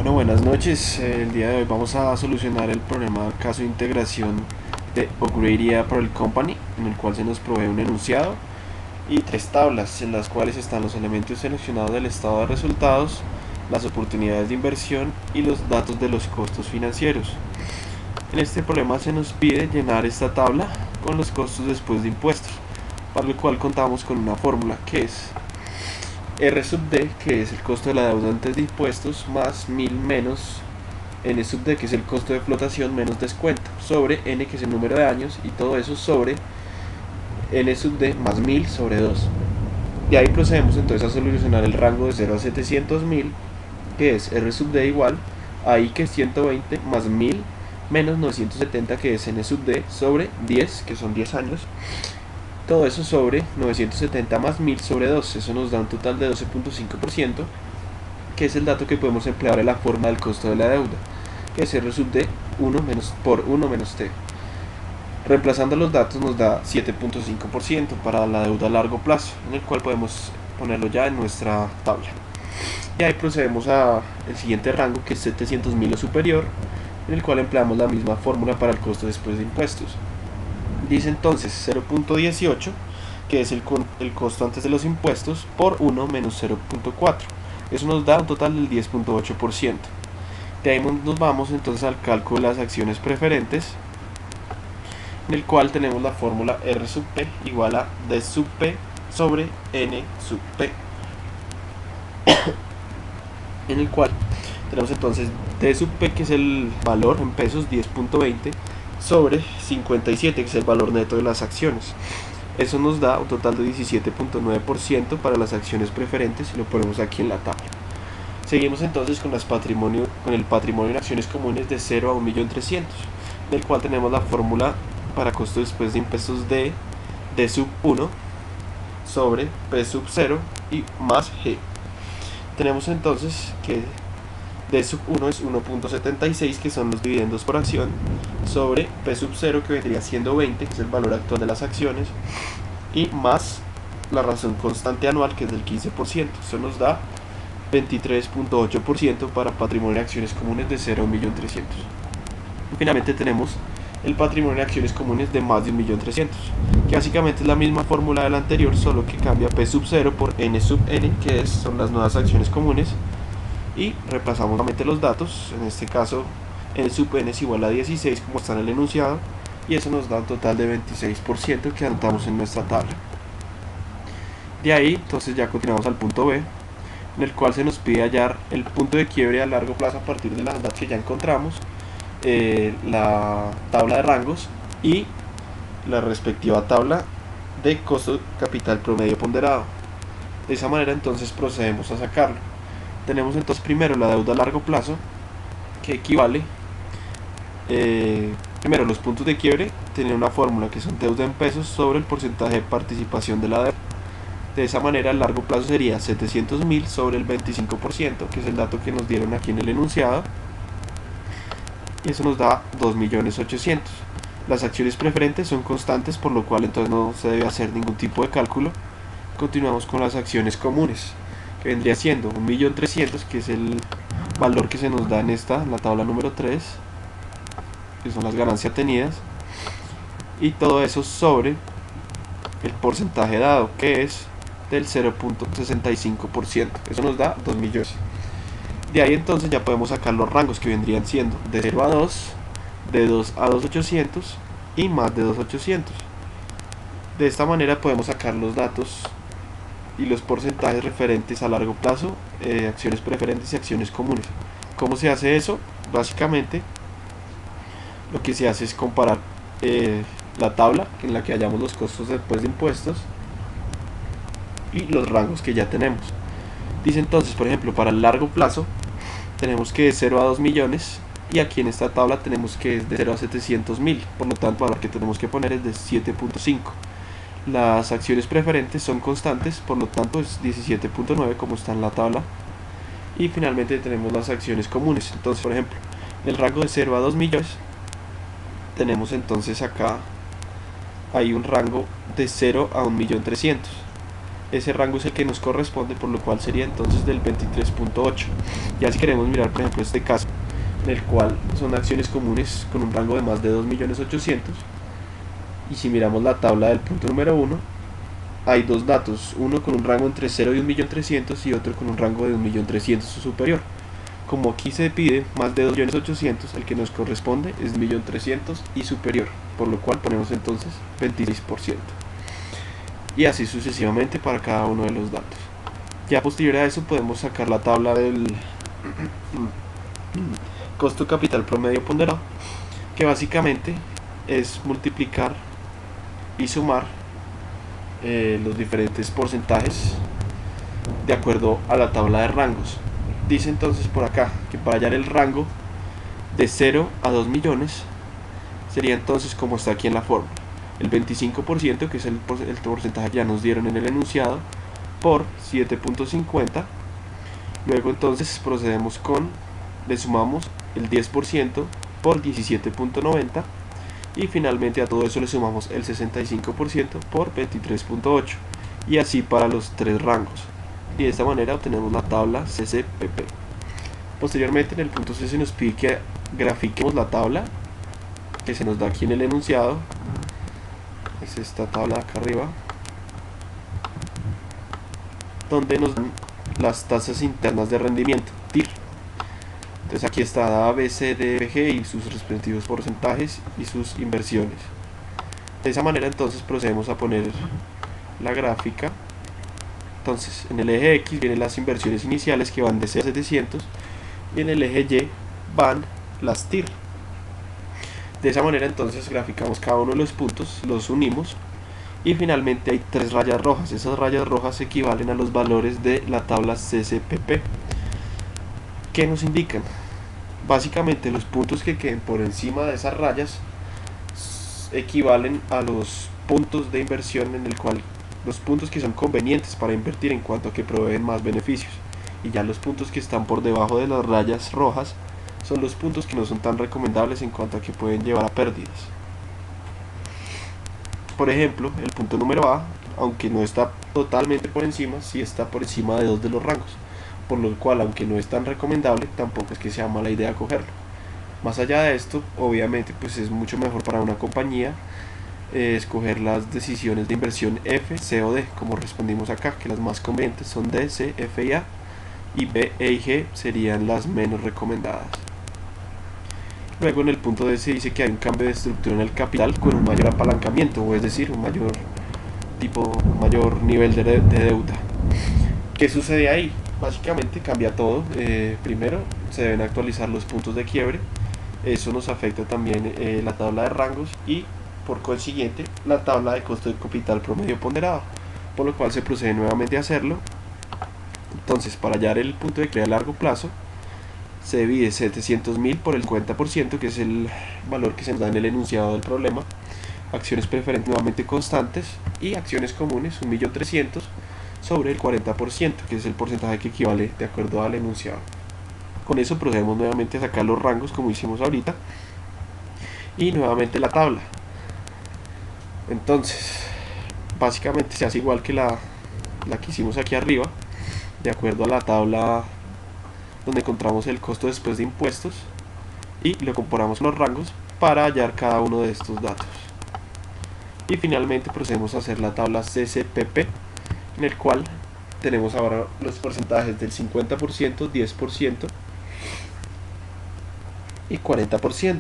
Bueno, buenas noches. El día de hoy vamos a solucionar el problema caso de integración de Upgrade Apparel Company, en el cual se nos provee un enunciado y tres tablas en las cuales están los elementos seleccionados del estado de resultados, las oportunidades de inversión y los datos de los costos financieros. En este problema se nos pide llenar esta tabla con los costos después de impuestos, para lo cual contamos con una fórmula que es R sub D, que es el costo de la deuda antes de impuestos, más 1000 menos N sub D, que es el costo de flotación menos descuento, sobre N, que es el número de años, y todo eso sobre N sub D más 1000 sobre 2. De ahí procedemos entonces a solucionar el rango de 0 a 700.000, que es R sub D igual a I, que es 120, más 1000 menos 970, que es N sub D, sobre 10, que son 10 años. Todo eso sobre 970 más 1000 sobre 2, eso nos da un total de 12.5%, que es el dato que podemos emplear en la forma del costo de la deuda, que es R sub D 1 menos, por 1 menos T. Reemplazando los datos nos da 7.5% para la deuda a largo plazo, en el cual podemos ponerlo ya en nuestra tabla. Y ahí procedemos al siguiente rango, que es 700.000 o superior, en el cual empleamos la misma fórmula para el costo después de impuestos. Dice entonces 0.18, que es el costo antes de los impuestos, por 1 menos 0.4. Eso nos da un total del 10.8%. De ahí nos vamos entonces al cálculo de las acciones preferentes, en el cual tenemos la fórmula R sub P igual a D sub P sobre N sub P. En el cual tenemos entonces D sub P, que es el valor en pesos, 10.20, sobre 57, que es el valor neto de las acciones. Eso nos da un total de 17.9% para las acciones preferentes, y lo ponemos aquí en la tabla. Seguimos entonces con el patrimonio en acciones comunes de 0 a 1.300.000, del cual tenemos la fórmula para costo después de impuestos de D sub 1 sobre P sub 0 y más G. Tenemos entonces que D sub 1 es 1.76, que son los dividendos por acción, sobre P sub 0, que vendría siendo 20, que es el valor actual de las acciones, y más la razón constante anual, que es del 15%. Eso nos da 23.8% para patrimonio de acciones comunes de 0 a 1.300.000. Y finalmente tenemos el patrimonio de acciones comunes de más de 1.300.000, que básicamente es la misma fórmula de la anterior, solo que cambia P sub 0 por N sub N, que son las nuevas acciones comunes, y reemplazamos nuevamente los datos. En este caso N sub N es igual a 16, como está en el enunciado, y eso nos da un total de 26% que anotamos en nuestra tabla. De ahí entonces ya continuamos al punto B, en el cual se nos pide hallar el punto de quiebre a largo plazo a partir de las datos que ya encontramos, la tabla de rangos y la respectiva tabla de costo capital promedio ponderado. De esa manera entonces procedemos a sacarlo. Tenemos entonces primero la deuda a largo plazo, que equivale, primero los puntos de quiebre tienen una fórmula que son deuda en pesos sobre el porcentaje de participación de la deuda. De esa manera el largo plazo sería 700.000 sobre el 25%, que es el dato que nos dieron aquí en el enunciado, y eso nos da 2.800.000. Las acciones preferentes son constantes, por lo cual entonces no se debe hacer ningún tipo de cálculo. Continuamos con las acciones comunes, que vendría siendo 1.300.000, que es el valor que se nos da en la tabla número 3, que son las ganancias tenidas, y todo eso sobre el porcentaje dado, que es del 0.65%. Eso nos da 2 millones. De ahí entonces ya podemos sacar los rangos, que vendrían siendo de 0 a 2, de 2 a 2.800 y más de 2.800. De esta manera podemos sacar los datos y los porcentajes referentes a largo plazo, acciones preferentes y acciones comunes. ¿Cómo se hace eso? Básicamente lo que se hace es comparar la tabla en la que hallamos los costos después de impuestos y los rangos que ya tenemos. Dice entonces, por ejemplo, para el largo plazo tenemos que de 0 a 2 millones, y aquí en esta tabla tenemos que es de 0 a 700.000, por lo tanto el valor que tenemos que poner es de 7.5. Las acciones preferentes son constantes, por lo tanto es 17.9, como está en la tabla. Y finalmente tenemos las acciones comunes. Entonces, por ejemplo, en el rango de 0 a 2 millones tenemos entonces acá hay un rango de 0 a 1.300.000. ese rango es el que nos corresponde, por lo cual sería entonces del 23.8. Ya si queremos mirar por ejemplo este caso, en el cual son acciones comunes con un rango de más de 2.800.000, y si miramos la tabla del punto número 1, hay dos datos, uno con un rango entre 0 y 1.300.000 y otro con un rango de 1.300.000 o superior. Como aquí se pide más de 2.800.000, el que nos corresponde es 1.300.000 y superior, por lo cual ponemos entonces 26%. Y así sucesivamente para cada uno de los datos. Ya posterior a eso podemos sacar la tabla del costo capital promedio ponderado, que básicamente es multiplicar y sumar los diferentes porcentajes de acuerdo a la tabla de rangos. Dice entonces por acá que para hallar el rango de 0 a 2 millones sería entonces como está aquí en la fórmula: el 25%, que es el porcentaje que ya nos dieron en el enunciado, por 7.50. Luego entonces procedemos le sumamos el 10% por 17.90, y finalmente a todo eso le sumamos el 65% por 23.8, y así para los tres rangos, y de esta manera obtenemos la tabla CCPP. Posteriormente en el punto C se nos pide que grafiquemos la tabla que se nos da aquí en el enunciado. Es esta tabla de acá arriba, donde nos dan las tasas internas de rendimiento, TIR. Entonces aquí está A, B, C, D, F, G y sus respectivos porcentajes y sus inversiones. De esa manera entonces procedemos a poner la gráfica. Entonces en el eje X vienen las inversiones iniciales, que van de 0 a 700, y en el eje Y van las TIR. De esa manera entonces graficamos cada uno de los puntos, los unimos, y finalmente hay tres rayas rojas. Esas rayas rojas equivalen a los valores de la tabla CCPP. ¿Qué nos indican? Básicamente los puntos que queden por encima de esas rayas equivalen a los puntos de inversión, en el cual los puntos que son convenientes para invertir en cuanto a que proveen más beneficios, y ya los puntos que están por debajo de las rayas rojas son los puntos que no son tan recomendables en cuanto a que pueden llevar a pérdidas. Por ejemplo, el punto número A, aunque no está totalmente por encima, sí está por encima de dos de los rangos, por lo cual, aunque no es tan recomendable, tampoco es que sea mala idea cogerlo. Más allá de esto, obviamente pues es mucho mejor para una compañía escoger las decisiones de inversión F, C o D, como respondimos acá, que las más convenientes son D, C, F y A, y B, E y G serían las menos recomendadas. Luego en el punto D se dice que hay un cambio de estructura en el capital con un mayor apalancamiento, o es decir, un mayor nivel de deuda. ¿Qué sucede ahí? Básicamente cambia todo. Primero se deben actualizar los puntos de quiebre, eso nos afecta también la tabla de rangos y por consiguiente la tabla de costo de capital promedio ponderado, por lo cual se procede nuevamente a hacerlo. Entonces, para hallar el punto de quiebre a largo plazo, se divide 700.000 por el 50%, que es el valor que se nos da en el enunciado del problema, acciones preferentes nuevamente constantes, y acciones comunes 1.300.000 sobre el 40%, que es el porcentaje que equivale de acuerdo al enunciado. Con eso procedemos nuevamente a sacar los rangos como hicimos ahorita, y nuevamente la tabla. Entonces básicamente se hace igual que la que hicimos aquí arriba, de acuerdo a la tabla donde encontramos el costo después de impuestos, y lo comparamos con los rangos para hallar cada uno de estos datos. Y finalmente procedemos a hacer la tabla CCPP, en el cual tenemos ahora los porcentajes del 50%, 10% y 40%.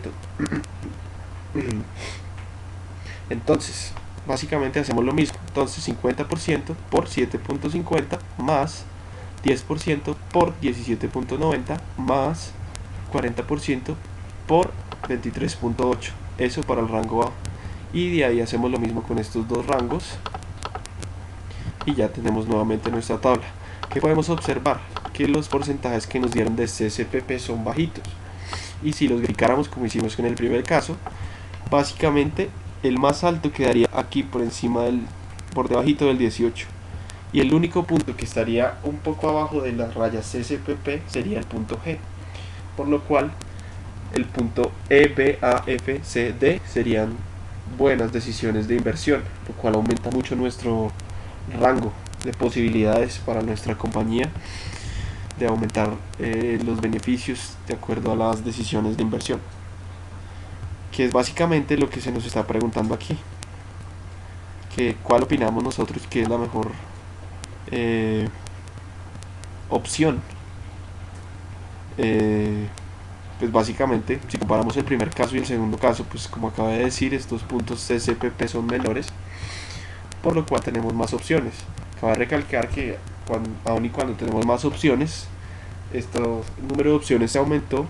Entonces básicamente hacemos lo mismo. Entonces 50% por 7.50 más 10% por 17.90 más 40% por 23.8, eso para el rango A, y de ahí hacemos lo mismo con estos dos rangos y ya tenemos nuevamente nuestra tabla. ¿Qué podemos observar? Que los porcentajes que nos dieron de CCPP son bajitos, y si los graficáramos como hicimos en el primer caso, básicamente el más alto quedaría aquí por debajito del 18, y el único punto que estaría un poco abajo de las rayas CCPP sería el punto G, por lo cual el punto E, B, A, F, C, D serían buenas decisiones de inversión, lo cual aumenta mucho nuestro rango de posibilidades para nuestra compañía de aumentar los beneficios de acuerdo a las decisiones de inversión, que es básicamente lo que se nos está preguntando aquí, que cuál opinamos nosotros que es la mejor opción. Pues básicamente, si comparamos el primer caso y el segundo caso, pues como acabé de decir, estos puntos CCPP son menores, por lo cual tenemos más opciones. Cabe recalcar que aun y cuando tenemos más opciones, este número de opciones se aumentó,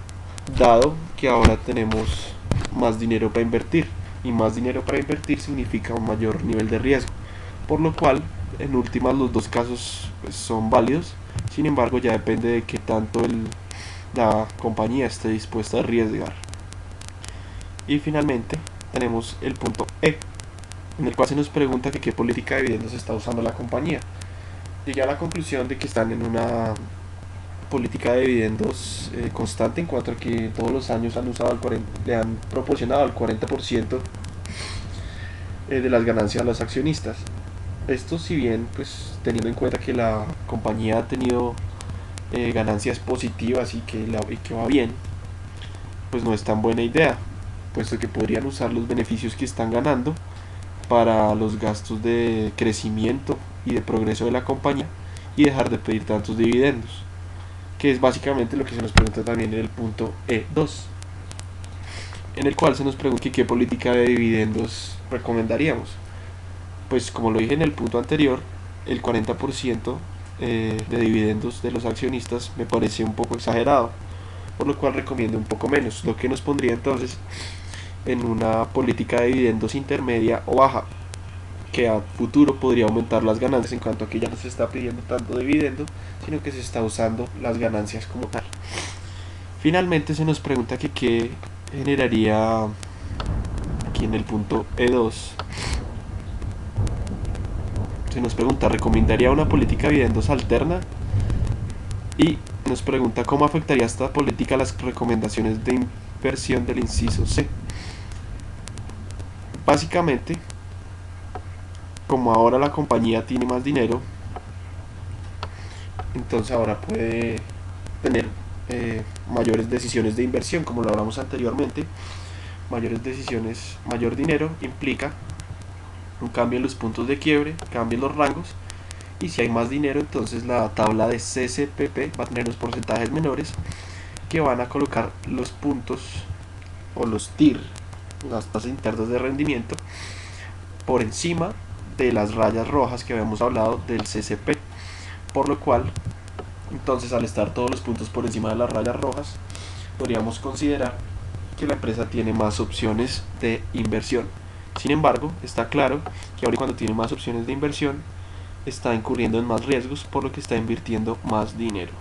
dado que ahora tenemos más dinero para invertir, y más dinero para invertir significa un mayor nivel de riesgo, por lo cual en últimas los dos casos pues, son válidos. Sin embargo, ya depende de qué tanto la compañía esté dispuesta a arriesgar. Y finalmente tenemos el punto E, en el cual se nos pregunta que qué política de dividendos está usando la compañía. Llegué a la conclusión de que están en una política de dividendos constante, en cuanto a que todos los años le han proporcionado el 40% de las ganancias a los accionistas. Esto, si bien pues teniendo en cuenta que la compañía ha tenido ganancias positivas y que va bien, pues no es tan buena idea, puesto que podrían usar los beneficios que están ganando para los gastos de crecimiento y de progreso de la compañía y dejar de pedir tantos dividendos, que es básicamente lo que se nos pregunta también en el punto E2, en el cual se nos pregunta qué política de dividendos recomendaríamos. Pues como lo dije en el punto anterior, el 40% de dividendos de los accionistas me parece un poco exagerado, por lo cual recomiendo un poco menos, lo que nos pondría entonces en una política de dividendos intermedia o baja, que a futuro podría aumentar las ganancias en cuanto a que ya no se está pidiendo tanto dividendo, sino que se está usando las ganancias como tal. Finalmente se nos pregunta que qué generaría aquí en el punto E2. Se nos pregunta, ¿recomendaría una política de dividendos alterna? Y nos pregunta cómo afectaría esta política a las recomendaciones de inversión del inciso C. Básicamente, como ahora la compañía tiene más dinero, entonces ahora puede tener mayores decisiones de inversión, como lo hablamos anteriormente. Mayores decisiones, mayor dinero implica un cambio en los puntos de quiebre, cambio en los rangos, y si hay más dinero, entonces la tabla de CCPP va a tener los porcentajes menores que van a colocar los puntos o los TIR, las tasas internas de rendimiento, por encima de las rayas rojas que habíamos hablado del CCP, por lo cual entonces al estar todos los puntos por encima de las rayas rojas, podríamos considerar que la empresa tiene más opciones de inversión. Sin embargo, está claro que ahora cuando tiene más opciones de inversión, está incurriendo en más riesgos, por lo que está invirtiendo más dinero.